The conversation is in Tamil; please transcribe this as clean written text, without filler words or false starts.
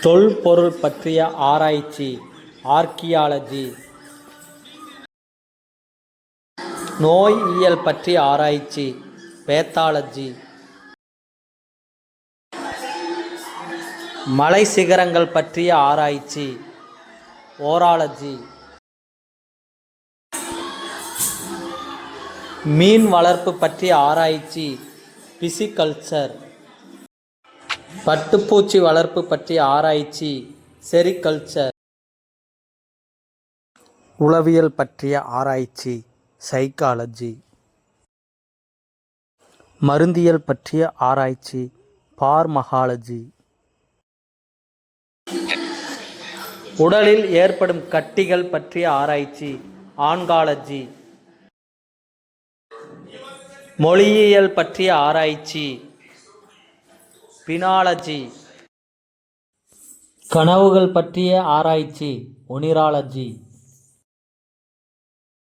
தொல்பொருள் பற்றிய ஆராய்ச்சி ஆர்க்கியாலஜி. நோயியல் பற்றிய ஆராய்ச்சி பேத்தாலஜி. மலை சிகரங்கள் பற்றிய ஆராய்ச்சி ஓராலஜி. மீன் வளர்ப்பு பற்றிய ஆராய்ச்சி பிசிகல்ச்சர். பட்டுப்பூச்சி வளர்ப்பு பற்றிய ஆராய்ச்சி செரிகல்ச்சர். உளவியல் பற்றிய ஆராய்ச்சி சைக்காலஜி. மருந்தியல் பற்றிய ஆராய்ச்சி பார்மகாலஜி. உடலில் ஏற்படும் கட்டிகள் பற்றிய ஆராய்ச்சி ஆன்காலஜி. மொழியியல் பற்றிய ஆராய்ச்சி பினாலஜி. கனவுகள் பற்றிய ஆராய்ச்சி ஒனிராலஜி.